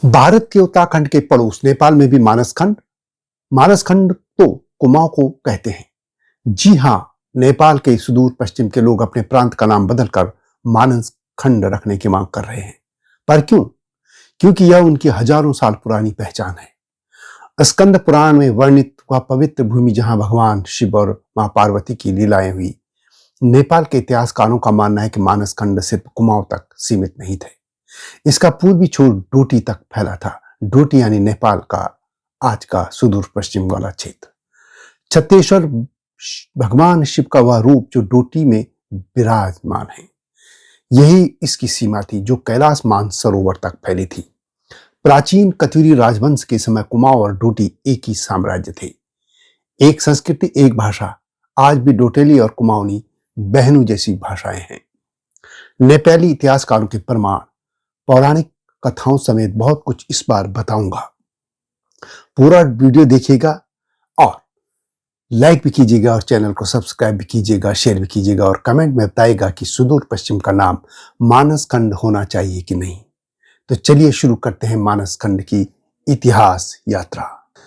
भारत के उत्तराखंड के पड़ोस नेपाल में भी मानसखंड तो कुमाऊं को कहते हैं। जी हां, नेपाल के सुदूर पश्चिम के लोग अपने प्रांत का नाम बदलकर मानसखंड रखने की मांग कर रहे हैं। पर क्यों? क्योंकि यह उनकी हजारों साल पुरानी पहचान है। स्कंद पुराण में वर्णित वह पवित्र भूमि जहां भगवान शिव और मां पार्वती की लीलाएं हुई। नेपाल के इतिहासकारों का मानना है कि मानसखंड सिर्फ कुमाऊं तक सीमित नहीं थे। इसका पूर्वी छोर डोटी तक फैला था। डोटी यानी नेपाल का आज का सुदूर पश्चिम वाला क्षेत्र। छत्तीसगढ़ भगवान शिव का वह रूप जो डोटी में विराजमान है, यही इसकी सीमा थी जो कैलाश मानसरोवर तक फैली थी। प्राचीन कत्यूरी राजवंश के समय कुमाऊं और डोटी एक ही साम्राज्य थे। एक संस्कृति, एक भाषा। आज भी डोटेली और कुमाऊनी बहनों जैसी भाषाएं हैं। नेपाली इतिहासकारों के प्रमाण, पौराणिक कथाओं समेत बहुत कुछ इस बार बताऊंगा। पूरा वीडियो देखिएगा और लाइक भी कीजिएगा और चैनल को सब्सक्राइब भी कीजिएगा, शेयर भी कीजिएगा और कमेंट में बताइएगा कि सुदूर पश्चिम का नाम मानसखंड होना चाहिए कि नहीं। तो चलिए शुरू करते हैं मानसखंड की इतिहास यात्रा।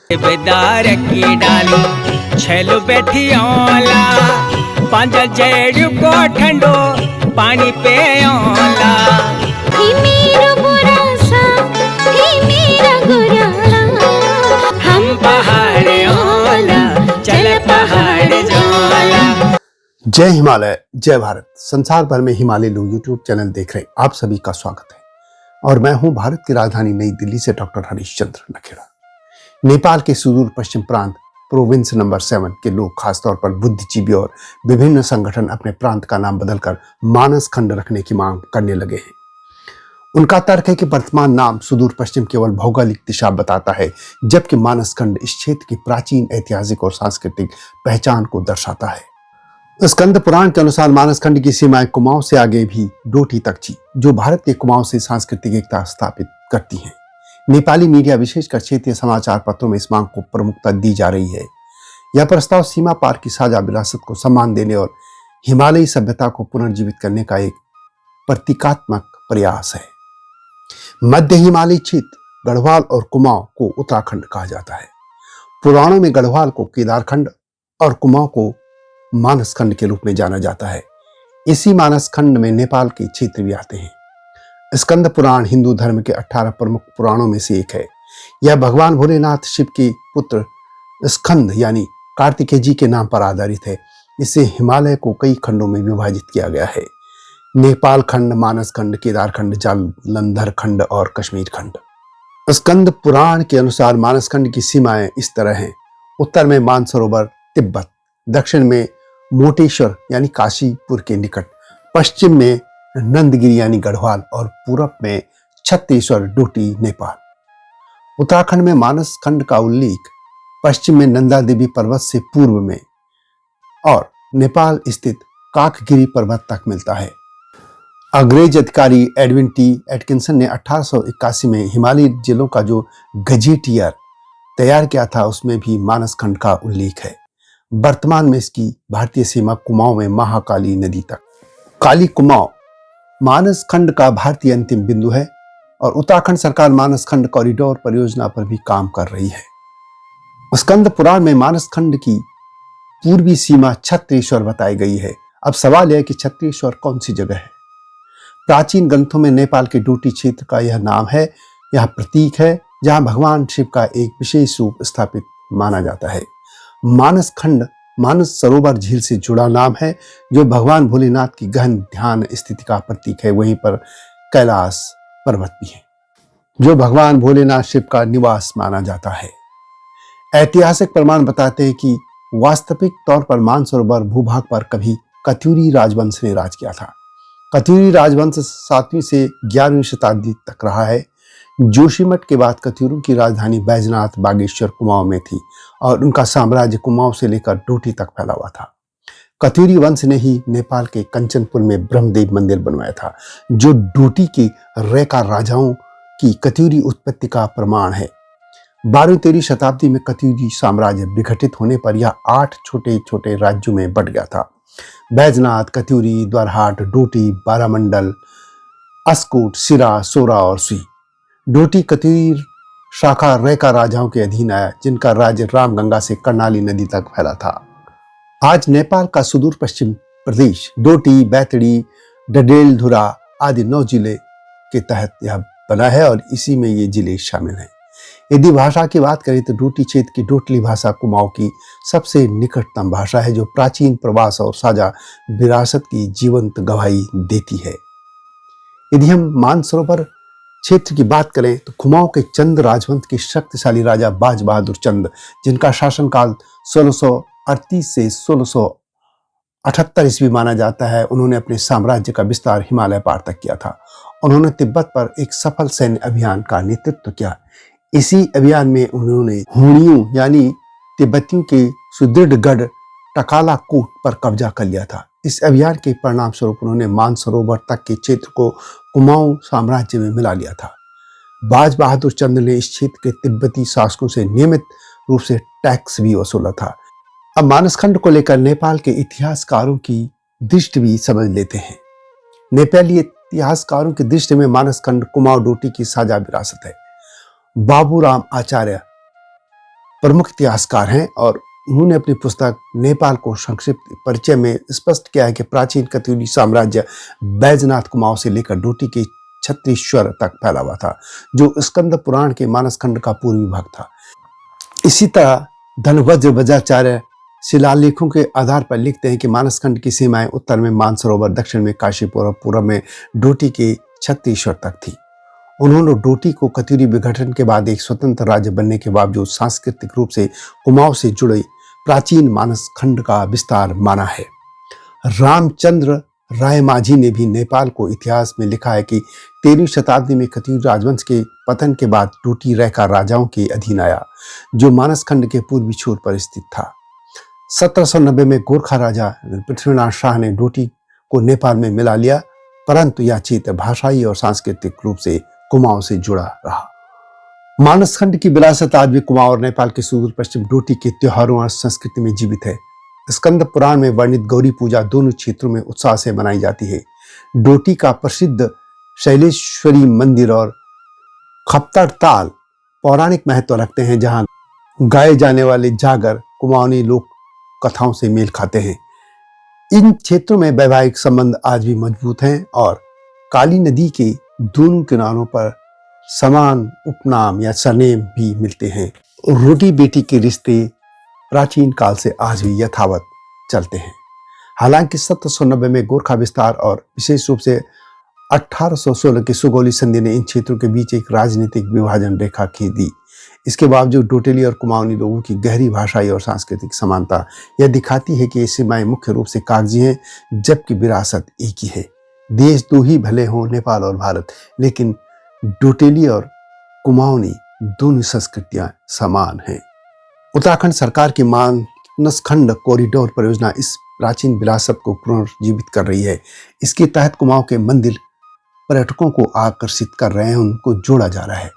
बेदार की डाली छेलो बैठी ओला, पांच जेड़ को ठंडो पानी पे ओला। ही मेरा बुरासा, ही मेरा गुराला, हम पहाड़ ओला, चल पहाड़ जोला। जय हिमालय, जय भारत। संसार भर में हिमालय लोग यूट्यूब चैनल देख रहे आप सभी का स्वागत है और मैं हूं भारत की राजधानी नई दिल्ली से डॉक्टर हरीशचंद्र लखेड़ा। नेपाल के सुदूर पश्चिम प्रांत प्रोविंस नंबर 7 के लोग, खासतौर पर बुद्धिजीवी और विभिन्न संगठन अपने प्रांत का नाम बदलकर मानसखंड रखने की मांग करने लगे हैं। उनका तर्क है कि वर्तमान नाम सुदूर पश्चिम केवल भौगोलिक दिशा बताता है, जबकि मानसखंड इस क्षेत्र की प्राचीन ऐतिहासिक और सांस्कृतिक पहचान को दर्शाता है। स्कंद पुराण के अनुसार मानसखंड की सीमाएं कुमाऊं से आगे भी डोटी तक थी, जो भारत के कुमाऊं से सांस्कृतिक एकता स्थापित करती हैं। नेपाली मीडिया, विशेषकर क्षेत्रीय समाचार पत्रों में इस मांग को प्रमुखता दी जा रही है। यह प्रस्ताव सीमा पार की साझा विरासत को सम्मान देने और हिमालयी सभ्यता को पुनर्जीवित करने का एक प्रतीकात्मक प्रयास है। मध्य हिमालयी क्षेत्र गढ़वाल और कुमाऊं को उत्तराखंड कहा जाता है। पुराणों में गढ़वाल को केदारखंड और कुमाऊं को मानसखंड के रूप में जाना जाता है। इसी मानसखंड में नेपाल के क्षेत्र भी आते हैं। स्कंद पुराण हिंदू धर्म के 18 प्रमुख पुराणों में से एक है। यह भगवान भोलेनाथ शिव के पुत्र स्कंद यानी कार्तिकेय जी के नाम पर आधारित है। इससे हिमालय को कई खंडों में विभाजित किया गया है: नेपाल खंड, मानसखंड, केदारखंड, जालंधर खंड और कश्मीर खंड। स्कंद पुराण के अनुसार मानसखंड की सीमाएं इस तरह हैं: उत्तर में मानसरोवर तिब्बत, दक्षिण में मोटेश्वर यानी काशीपुर के निकट, पश्चिम में नंदगिरी यानी गढ़वाल और पूरब में छत्तीसगढ़ डोटी नेपाल। उत्तराखंड में मानसखंड का उल्लेख पश्चिम में नंदा देवी पर्वत से पूर्व में और नेपाल स्थित काकगिरी पर्वत तक मिलता है। अंग्रेज अधिकारी एडविन टी एटकिंसन ने 1881 में हिमालयी जिलों का जो गजेटियर तैयार किया था, उसमें भी मानसखंड का उल्लेख है। वर्तमान में इसकी भारतीय सीमा कुमाऊं में महाकाली नदी तक। काली कुमाऊं मानसखंड का भारतीय अंतिम बिंदु है और उत्तराखंड सरकार मानसखंड कॉरिडोर परियोजना पर भी काम कर रही है। स्कंद पुराण में मानसखंड की पूर्वी सीमा छत्तीसगढ़ बताई गई है। अब सवाल यह है कि छत्तीसगढ़ कौन सी जगह है? प्राचीन ग्रंथों में नेपाल के डोटी क्षेत्र का यह नाम है। यह प्रतीक है जहां भगवान शिव का एक विशेष रूप स्थापित माना जाता है। मानसखंड मानस सरोवर झील से जुड़ा नाम है, जो भगवान भोलेनाथ की गहन ध्यान स्थिति का प्रतीक है। वहीं पर कैलाश पर्वत भी है, जो भगवान भोलेनाथ शिव का निवास माना जाता है। ऐतिहासिक प्रमाण बताते हैं कि वास्तविक तौर पर मानसरोवर भूभाग पर कभी कत्यूरी राजवंश ने राज किया था। कत्यूरी राजवंश 7वीं से 11वीं शताब्दी तक रहा है। जोशीमठ के बाद कत्यूरों की राजधानी बैजनाथ बागेश्वर कुमाऊं में थी और उनका साम्राज्य कुमाऊं से लेकर डोटी तक फैला हुआ था। कत्यूरी वंश ने ही नेपाल के कंचनपुर में ब्रह्मदेव मंदिर बनवाया था, जो डोटी के रेका राजाओं की कत्यूरी उत्पत्ति का प्रमाण है। 12वीं-13वीं शताब्दी में कत्यूरी साम्राज्य विघटित होने पर यह 8 छोटे छोटे राज्यों में बंट गया था: बैजनाथ, कत्यूरी, द्वारहाट, डोटी, बारामंडल, अस्कोट, सिरा, सोरा और सुई। डोटी कतीर शाखा रेका राजाओं के अधीन आया, जिनका राज्य रामगंगा से कर्णाली नदी तक फैला था। आज नेपाल का सुदूर पश्चिम प्रदेश डोटी, बैतडी, डडेलधुरा आदि 9 जिले के तहत यह बना है और इसी में ये जिले शामिल हैं। यदि भाषा की बात करें तो डोटी क्षेत्र की डोटली भाषा कुमाऊं की सबसे निकटतम भाषा है, जो प्राचीन प्रवास और साझा विरासत की जीवंत गवाही देती है। यदि हम मानसरोवर क्षेत्र की बात करें तो कुमाऊं के चंद राजवंश के शक्तिशाली राजा बाज बहादुर चंद, जिनका शासनकाल 1638 से 1678 ईस्वी माना जाता है, उन्होंने अपने साम्राज्य का विस्तार हिमालय पार तक किया था। उन्होंने तिब्बत पर एक सफल सैन्य अभियान का नेतृत्व किया। इसी अभियान में उन्होंने हुणियों यानी तिब्बतियों के सुदृढ़ गढ़ टकाला कोट पर कब्जा कर लिया था। इस अभियान के परिणाम स्वरूप उन्होंने मानसरोवर तक के क्षेत्र को कुमाऊं साम्राज्य में मिला लिया था। बाज बहादुर चंद ने इस क्षेत्र के तिब्बती शासकों से नियमित रूप से टैक्स भी वसूला था। अब मानसखंड को लेकर नेपाल के इतिहासकारों की दृष्टि भी समझ लेते हैं। नेपाली इतिहासकारों की दृष्टि में मानसखंड कुमाऊं डोटी की साझा विरासत है। बाबूराम आचार्य प्रमुख इतिहासकार हैं और उन्होंने अपनी पुस्तक नेपाल को संक्षिप्त परिचय में स्पष्ट किया है कि प्राचीन कत्यूरी साम्राज्य बैजनाथ कुमाऊं से लेकर डोटी के छत्तीसगढ़ तक फैला हुआ था, जो स्कंद पुराण के मानसखंड का पूर्वी भाग था। इसी तरह धनवज्र वज्राचार्य शिलालेखों के आधार पर लिखते हैं कि मानसखंड की सीमाएं उत्तर में मानसरोवर, दक्षिण में काशीपुर और पूर्व में डोटी के छत्तीसगढ़ तक थी। उन्होंने डोटी को कत्यूरी विघटन के बाद एक स्वतंत्र राज्य बनने के बावजूद सांस्कृतिक रूप से कुमाऊं से जुड़े प्राचीन मानसखंड का विस्तार माना है। रामचंद्र राय माझी ने भी नेपाल को इतिहास में लिखा है कि 13वीं शताब्दी में कत्यूरी राजवंश के पतन के बाद डोटी रेका राजाओं के अधीन आया, जो मानसखंड के पूर्वी छोर पर स्थित था। 1790 में गोरखा राजा पृथ्वीनाथ शाह ने डोटी को नेपाल में मिला लिया, परंतु यह क्षेत्र भाषाई और सांस्कृतिक रूप से कुमाऊं से जुड़ा रहा। मानसखंड की विरासत आज भी कुमाऊं और नेपाल के सुदूर पश्चिम डोटी के त्योहारों और संस्कृति में जीवित है। स्कंद पुराण में वर्णित गौरी पूजा दोनों क्षेत्रों में उत्साह से मनाई जाती है। डोटी का प्रसिद्ध शैलेश्वरी मंदिर और खप्तर ताल पौराणिक महत्व रखते हैं, जहां गाए जाने वाले जागर कुमाऊनी लोक कथाओं से मेल खाते हैं। इन क्षेत्रों में वैवाहिक संबंध आज भी मजबूत हैं और काली नदी के दोनों किनारों पर समान उपनाम या सरनेम भी मिलते हैं। रोटी बेटी के रिश्ते प्राचीन काल से आज भी यथावत चलते हैं। हालांकि 1790 में गोरखा विस्तार और विशेष रूप से 1816 की सुगौली संधि ने इन क्षेत्रों के बीच एक राजनीतिक विभाजन रेखा खींच दी। इसके बावजूद डोटेली और कुमाऊनी लोगों की गहरी भाषाई और सांस्कृतिक समानता यह दिखाती है कि ये सीमाएं मुख्य रूप से कागजी हैं, जबकि विरासत एक ही है। देश दो ही भले हों, नेपाल और भारत, लेकिन डोटेली और कुमाऊनी दोनों संस्कृतियां समान हैं। उत्तराखंड सरकार की मानसखंड कॉरिडोर परियोजना इस प्राचीन विरासत को पुनर्जीवित कर रही है। इसके तहत कुमाऊं के मंदिर पर्यटकों को आकर्षित कर रहे हैं, उनको जोड़ा जा रहा है।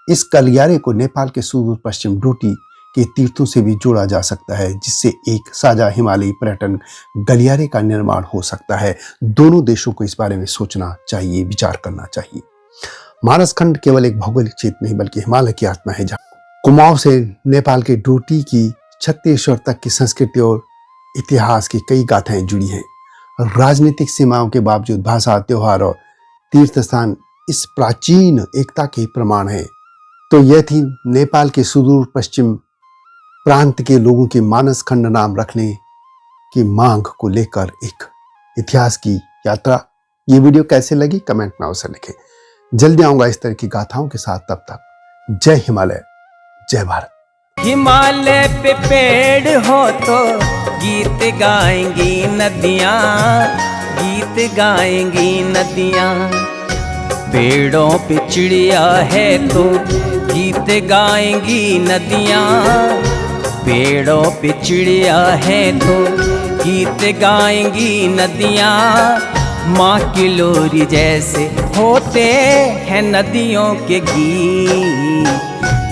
इस गलियारे को नेपाल के सुदूर पश्चिम डोटी के तीर्थों से भी जोड़ा जा सकता है, जिससे एक साझा हिमालयी पर्यटन गलियारे का निर्माण हो सकता है। दोनों देशों को इस बारे में सोचना चाहिए, विचार करना चाहिए। मानसखंड केवल एक भौगोलिक क्षेत्र नहीं बल्कि हिमालय की आत्मा है, जहाँ कुमाऊं से नेपाल के डोटी की छत्तीसगढ़ तक की संस्कृति और इतिहास की कई गाथाएं जुड़ी हैं। राजनीतिक सीमाओं के बावजूद भाषा, त्योहार और तीर्थ स्थान इस प्राचीन एकता के प्रमाण है। तो यह थी नेपाल के सुदूर पश्चिम प्रांत के लोगों की मानसखंड नाम रखने की मांग को लेकर एक इतिहास की यात्रा। ये वीडियो कैसे लगी कमेंट में अवश्य लिखें। जल्दी आऊंगा इस तरह की गाथाओं के साथ, तब तक जय हिमालय, जय भारत। हिमालय पे पेड़ हो तो गीत गाएंगी नदियाँ, गीत गाएंगी नदियाँ। पेड़ों पे चिड़िया है तो गीत गाएंगी नदियाँ, पेड़ों पे चिड़िया है तो गीत गाएंगी नदियाँ। माँ की लोरी जैसे होते हैं नदियों के गीत।